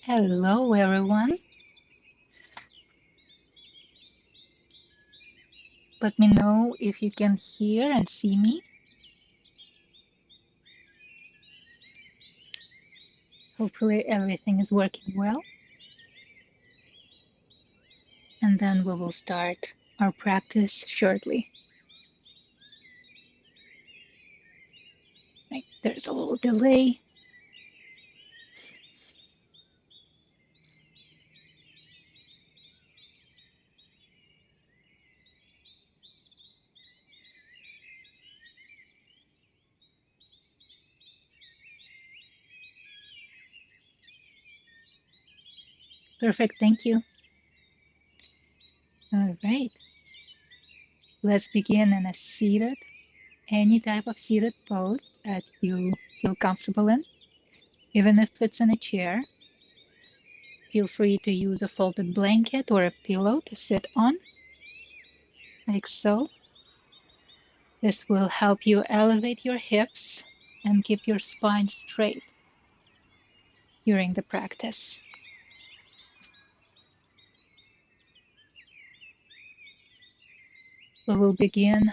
Hello, everyone. Let me know if you can hear and see me. Hopefully everything is working well. And then we will start our practice shortly. Right, there's a little delay. Perfect, thank you. All right, let's begin in a seated, any type of seated pose that you feel comfortable in. Even if it's in a chair, feel free to use a folded blanket or a pillow to sit on, like so. This will help you elevate your hips and keep your spine straight during the practice. We will begin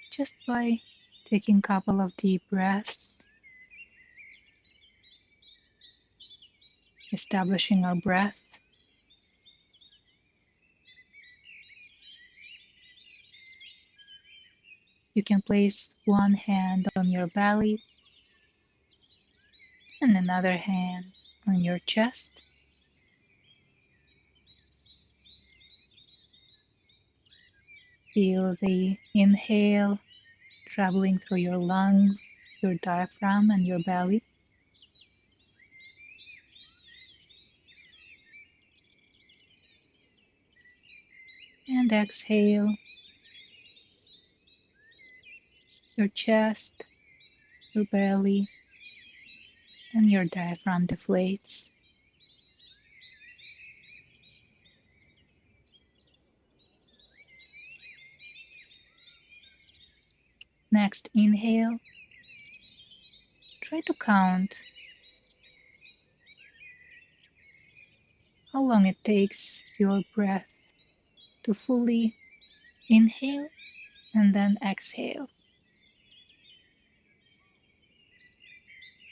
just by taking a couple of deep breaths, establishing our breath. You can place one hand on your belly and another hand on your chest. Feel the inhale traveling through your lungs, your diaphragm, and your belly. And exhale, your chest, your belly, and your diaphragm deflates. Next, inhale. Try to count how long it takes your breath to fully inhale and then exhale.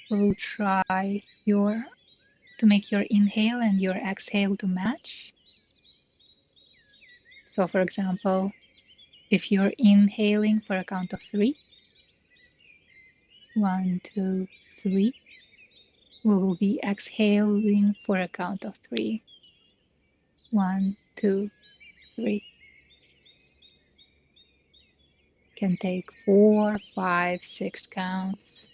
We'll try to make your inhale and your exhale to match. So for example, if you're inhaling for a count of 3, 1, 2, 3, we will be exhaling for a count of 3, 1, 2, 3. Can take 4, 5, 6 counts.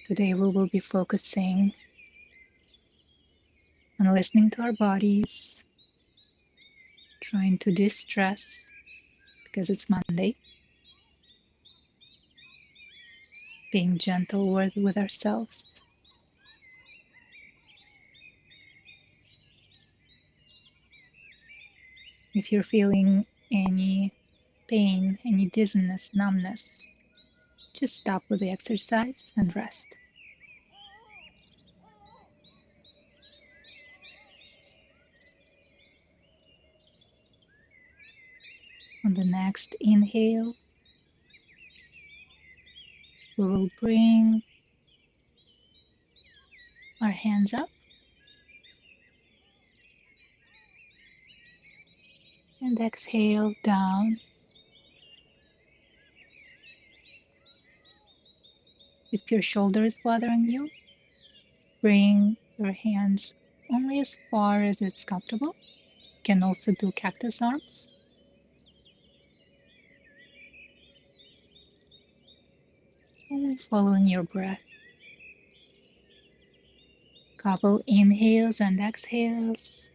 Today we will be focusing on listening to our bodies, trying to de-stress because it's Monday, being gentle with ourselves. If you're feeling any pain, any dizziness, numbness, just stop with the exercise and rest. On the next inhale, we will bring our hands up and exhale down. If your shoulder is bothering you, bring your hands only as far as it's comfortable. You can also do cactus arms. And following your breath. Couple inhales and exhales.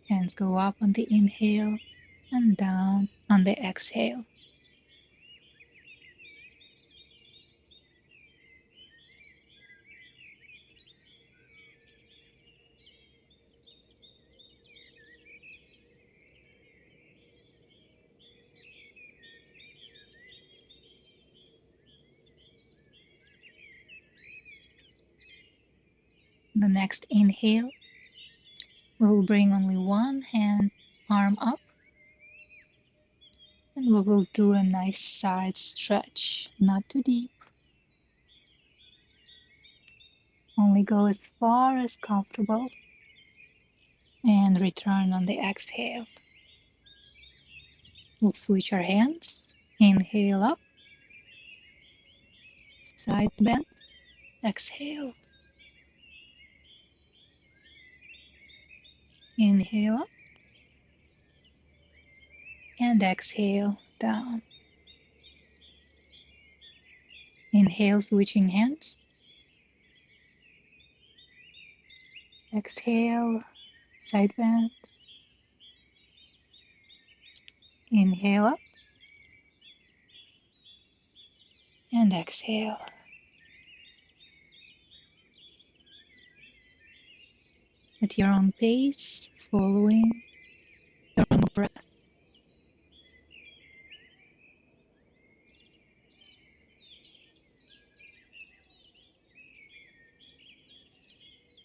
Hands go up on the inhale and down on the exhale. The next inhale, we will bring only one arm up, and we will do a nice side stretch, not too deep. Only go as far as comfortable, and return on the exhale. We'll switch our hands. Inhale up, side bend, exhale. Inhale up, and exhale down. Inhale, switching hands. Exhale, side bend. Inhale up, and exhale. At your own pace, following your own breath.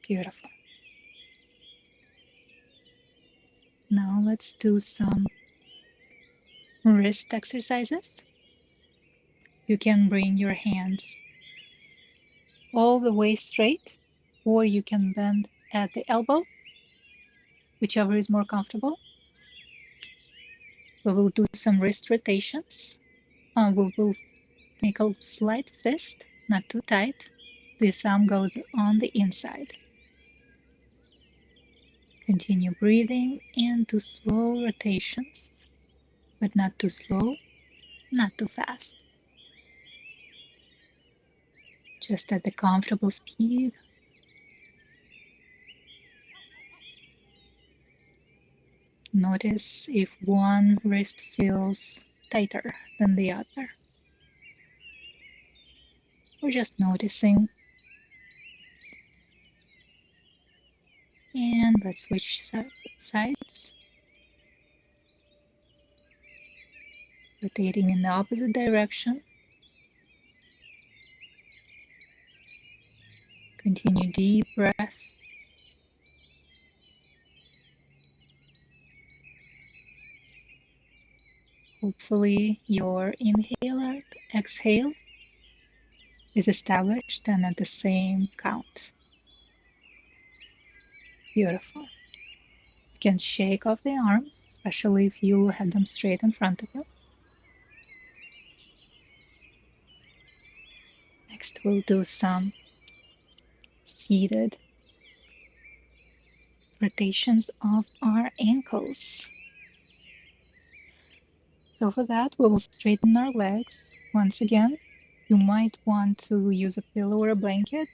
Beautiful. Now let's do some wrist exercises. You can bring your hands all the way straight, or you can bend at the elbow, whichever is more comfortable. We will do some wrist rotations. We will make a slight fist, not too tight. The thumb goes on the inside. Continue breathing and do slow rotations, but not too slow, not too fast. Just at the comfortable speed. Notice if one wrist feels tighter than the other. Or just noticing. And let's switch sides. Rotating in the opposite direction. Continue deep breath. Hopefully your inhale, exhale is established and at the same count. Beautiful. You can shake off the arms, especially if you have them straight in front of you. Next, we'll do some seated rotations of our ankles. So for that, we will straighten our legs. Once again, you might want to use a pillow or a blanket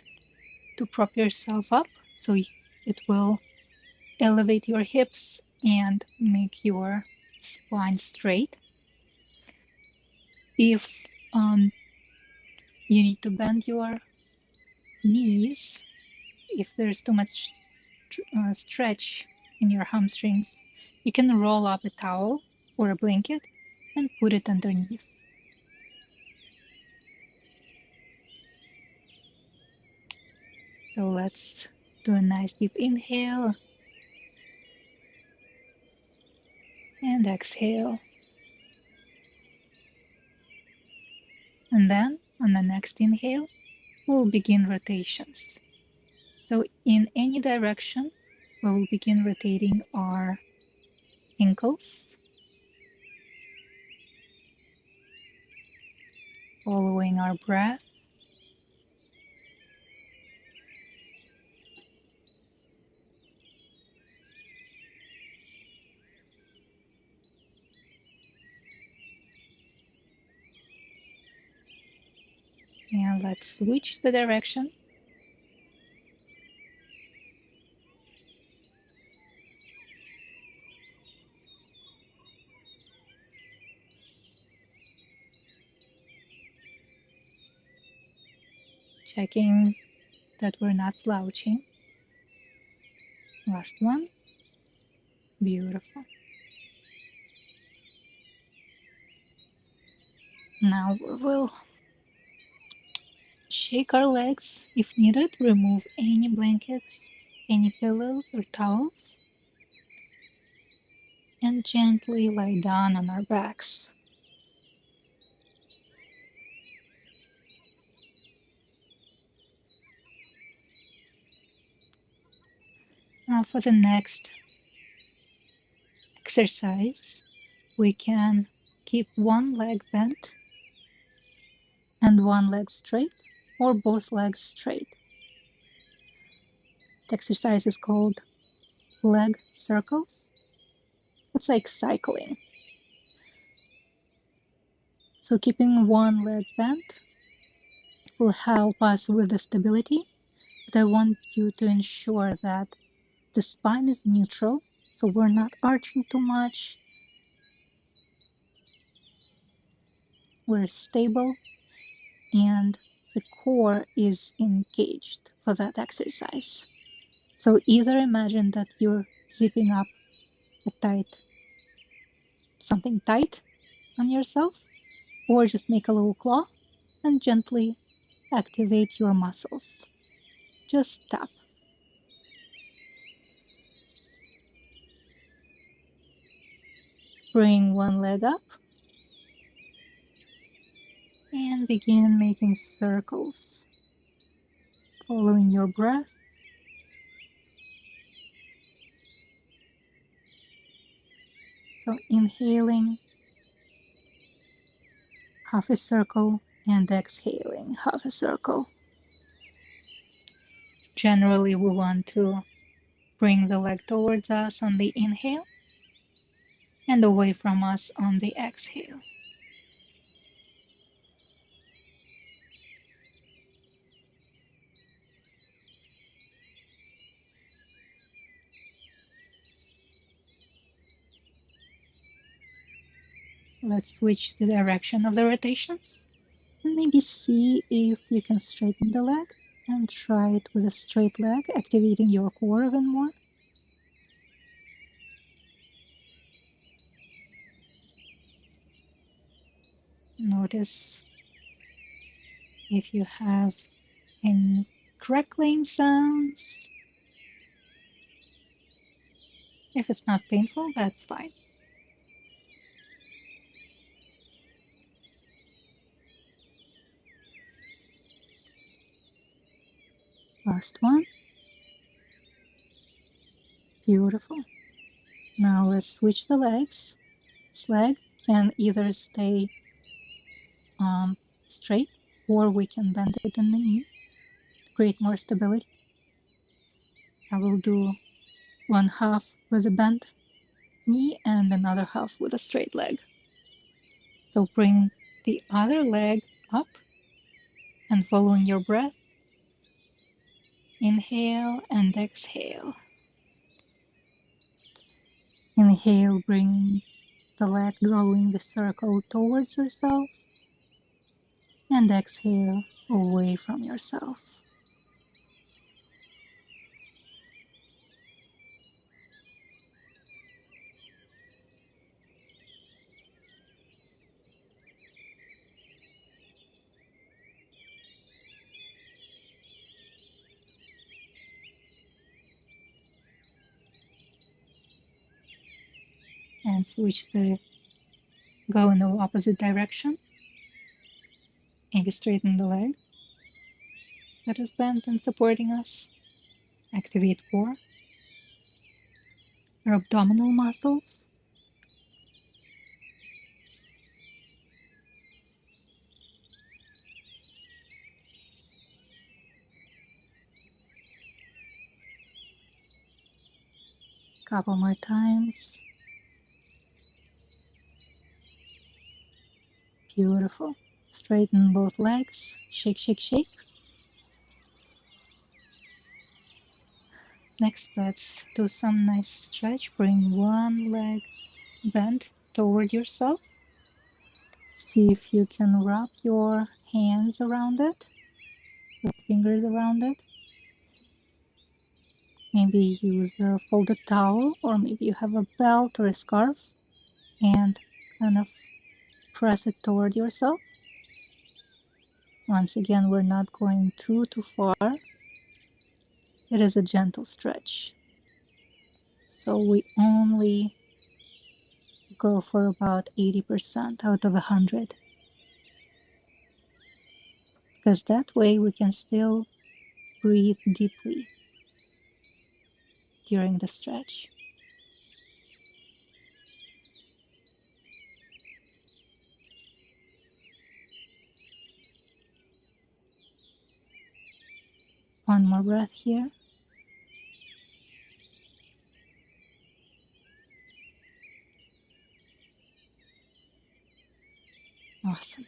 to prop yourself up so it will elevate your hips and make your spine straight. If you need to bend your knees, if there's too much stretch in your hamstrings, you can roll up a towel or a blanket and put it underneath. So let's do a nice deep inhale and exhale. And then on the next inhale, we'll begin rotations. So in any direction, we will begin rotating our ankles, following our breath. And let's switch the direction. Checking that we're not slouching. Last one. Beautiful. Now we will shake our legs if needed, remove any blankets, any pillows or towels, and gently lie down on our backs. Now for the next exercise, we can keep one leg bent and one leg straight, or both legs straight. The exercise is called leg circles. It's like cycling. So keeping one leg bent will help us with the stability, but I want you to ensure that the spine is neutral, so we're not arching too much. We're stable, and the core is engaged for that exercise. So either imagine that you're zipping up something tight on yourself, or just make a little claw and gently activate your muscles. Just tap. Bring one leg up and begin making circles, following your breath. So inhaling half a circle and exhaling half a circle. Generally, we want to bring the leg towards us on the inhale and away from us on the exhale. Let's switch the direction of the rotations and maybe see if you can straighten the leg and try it with a straight leg, activating your core even more. Notice if you have any crackling sounds. If it's not painful, that's fine. Last one. Beautiful. Now let's switch the legs. This leg can either stay straight, or we can bend it in the knee to create more stability. I will do one half with a bent knee and another half with a straight leg. So bring the other leg up and following your breath, inhale and exhale. Inhale, bring the leg drawing the circle towards yourself, and exhale away from yourself. And go in the opposite direction. Maybe straighten the leg that is bent and supporting us. Activate core, your abdominal muscles. Couple more times. Beautiful. Straighten both legs. Shake, shake, shake. Next, let's do some nice stretch. Bring one leg bent toward yourself. See if you can wrap your hands around it, your fingers around it. Maybe use a folded towel, or maybe you have a belt or a scarf, and kind of press it toward yourself. Once again, we're not going too far. It is a gentle stretch. So we only go for about 80% out of 100. Because that way we can still breathe deeply during the stretch. One more breath here. Awesome.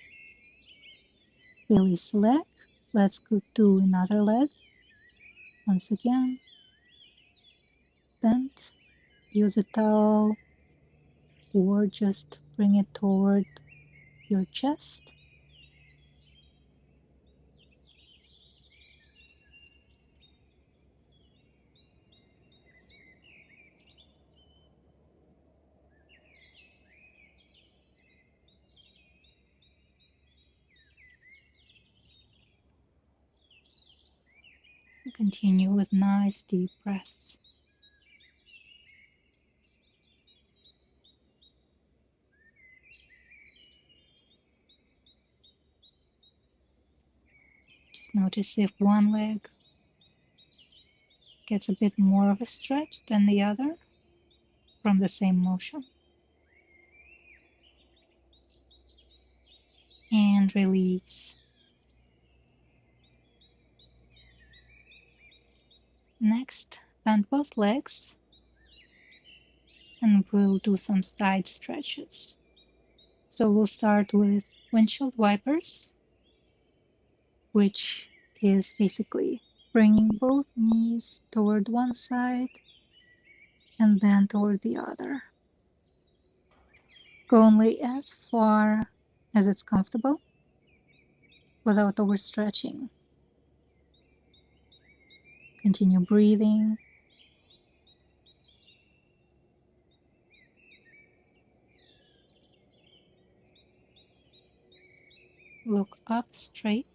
Release the leg. Let's go to another leg. Once again, bend. Use a towel or just bring it toward your chest. Continue with nice deep breaths. Just notice if one leg gets a bit more of a stretch than the other from the same motion. And release. Next, bend both legs and we'll do some side stretches. So we'll start with windshield wipers, which is basically bringing both knees toward one side and then toward the other. Go only as far as it's comfortable without overstretching. Continue breathing. Look up straight.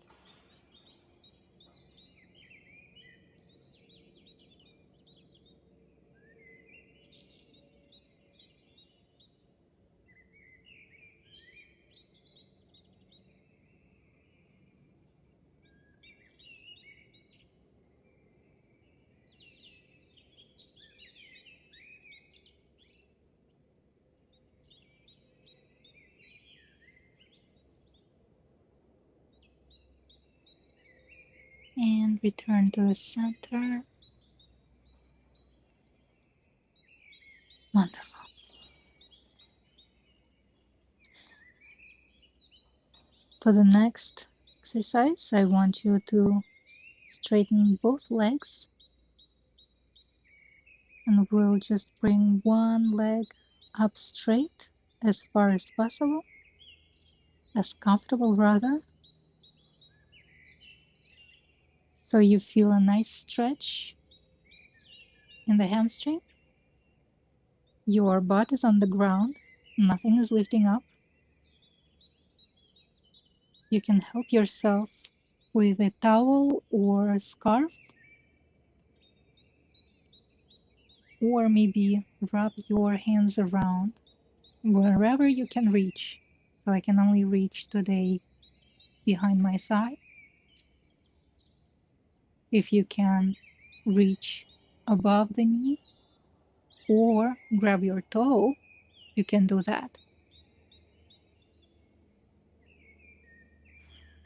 And return to the center. Wonderful. For the next exercise, I want you to straighten both legs, and we'll just bring one leg up straight as far as possible, as comfortable rather. So you feel a nice stretch in the hamstring. Your butt is on the ground, nothing is lifting up. You can help yourself with a towel or a scarf, or maybe wrap your hands around wherever you can reach. So I can only reach today behind my thigh. If you can reach above the knee or grab your toe, you can do that.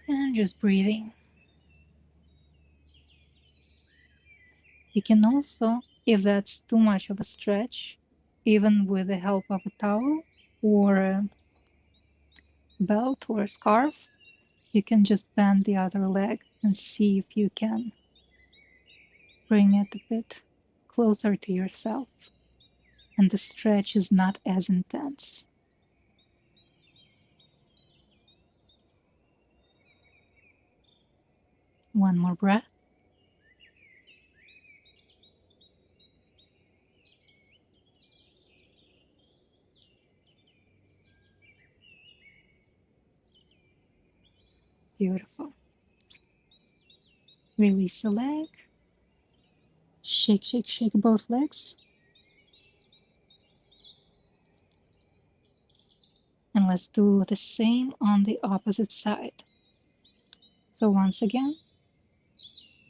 And just breathing. You can also, if that's too much of a stretch, even with the help of a towel or a belt or a scarf, you can just bend the other leg and see if you can bring it a bit closer to yourself. And the stretch is not as intense. One more breath. Beautiful. Release a leg. Shake, shake, shake both legs. And let's do the same on the opposite side. So once again,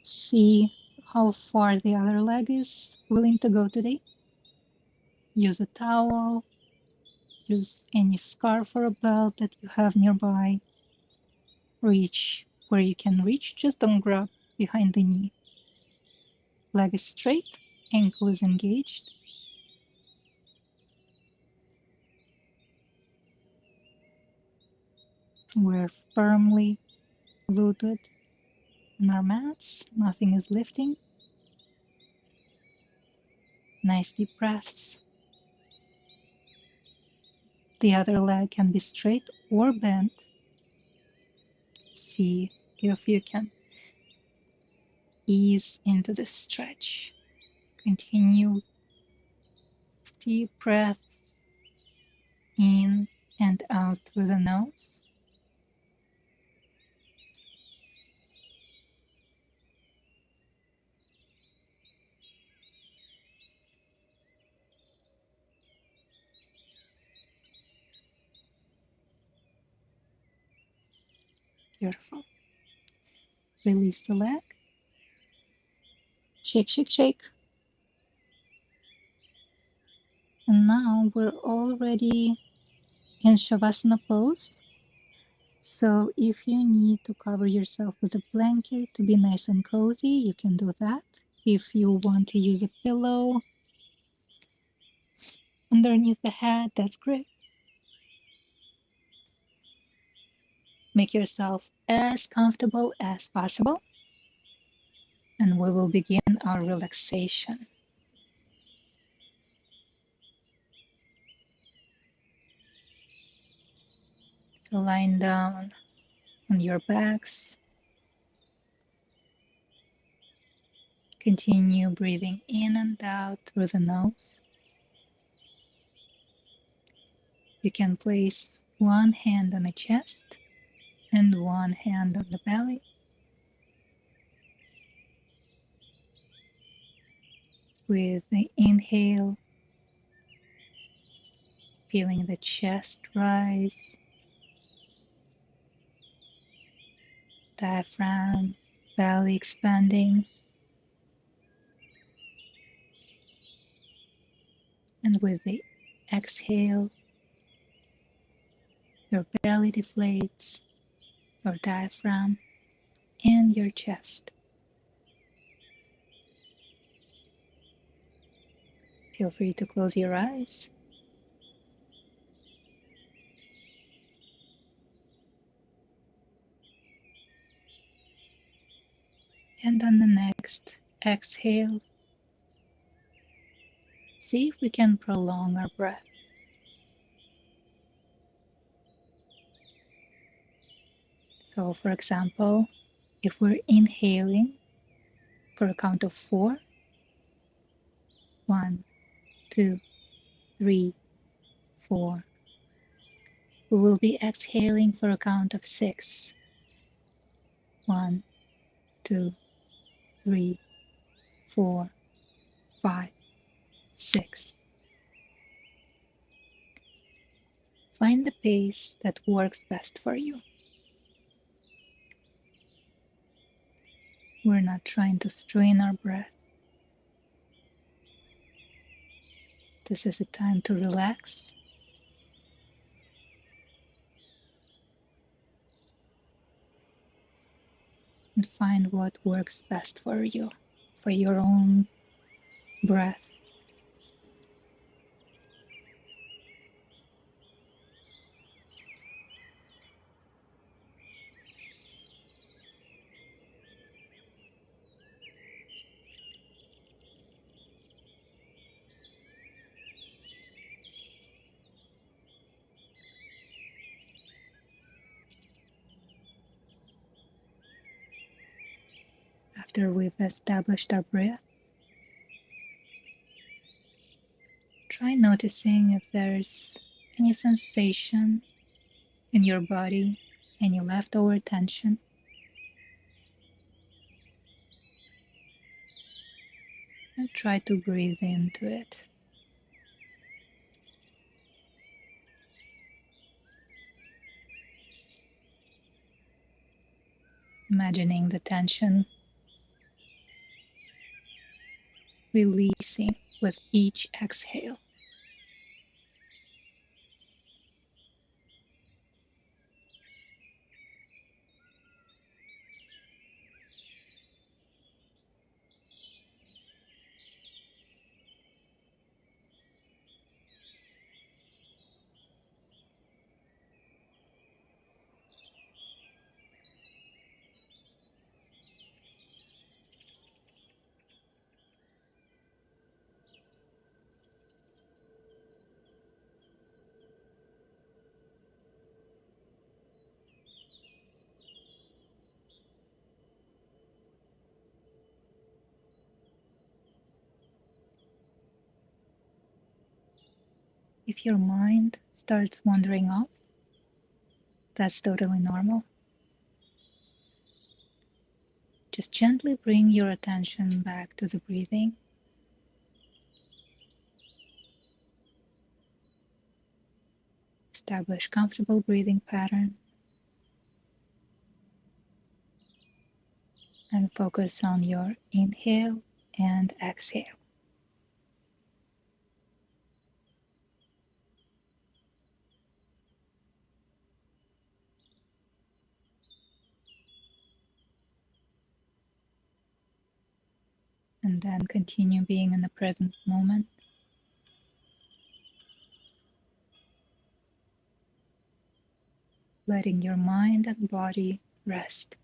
see how far the other leg is willing to go today. Use a towel, use any scarf or a belt that you have nearby. Reach where you can reach, just don't grab behind the knee. Leg is straight, ankle is engaged. We're firmly rooted in our mats, nothing is lifting. Nice deep breaths. The other leg can be straight or bent. See if you can ease into the stretch. Continue deep breaths in and out through the nose. Beautiful. Release the leg. Shake, shake, shake. And now we're already in Shavasana pose. So if you need to cover yourself with a blanket to be nice and cozy, you can do that. If you want to use a pillow underneath the head, that's great. Make yourself as comfortable as possible. And we will begin our relaxation. So lying down on your backs, continue breathing in and out through the nose. You can place one hand on the chest and one hand on the belly. With the inhale, feeling the chest rise, diaphragm, belly expanding. And with the exhale, your belly deflates, your diaphragm, and your chest. Feel free to close your eyes. And on the next exhale, see if we can prolong our breath. So, for example, if we're inhaling for a count of 4, 1, 2, 3, 4, we will be exhaling for a count of 6, 1, 2, 3, 4, 5, 6. Find the pace that works best for you. We're not trying to strain our breath. This is a time to relax and find what works best for you, for your own breath. After we've established our breath, try noticing if there's any sensation in your body, any leftover tension. and try to breathe into it. Imagining the tension releasing with each exhale. If your mind starts wandering off, that's totally normal. Just gently bring your attention back to the breathing. Establish comfortable breathing pattern and focus on your inhale and exhale. And then continue being in the present moment, letting your mind and body rest.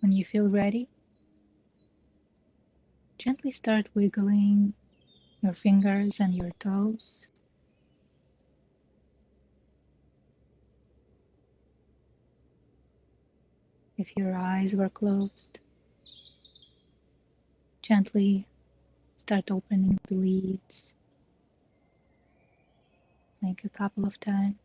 When you feel ready, gently start wiggling your fingers and your toes. If your eyes were closed, gently start opening the lids, like a couple of times.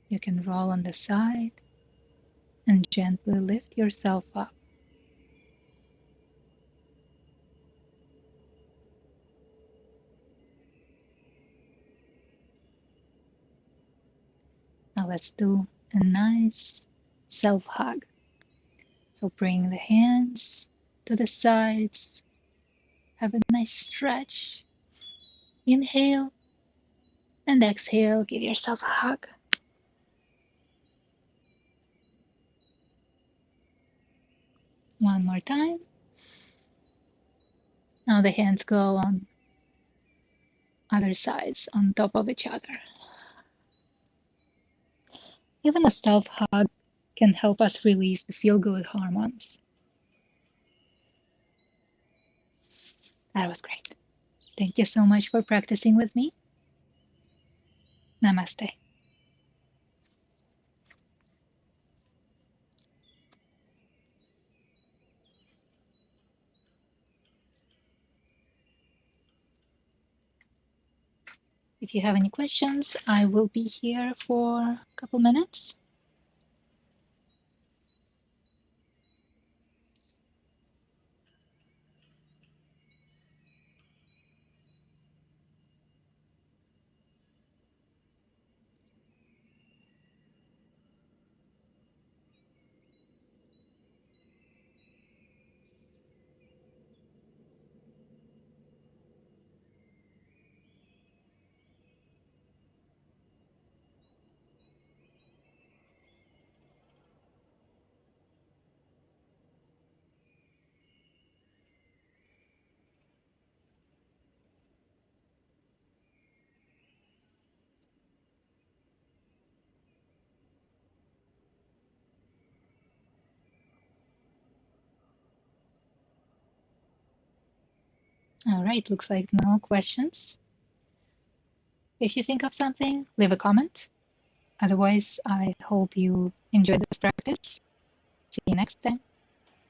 You can roll on the side and gently lift yourself up. Now let's do a nice self-hug. So bring the hands to the sides, have a nice stretch. Inhale and exhale, give yourself a hug. One more time. Now the hands go on other sides on top of each other. Even a self-hug can help us release the feel-good hormones. That was great. Thank you so much for practicing with me. Namaste. If If you have any questions, I will be here for a couple minutes. All right, looks like no questions. If you think of something, leave a comment. Otherwise, I hope you enjoyed this practice. See you next time.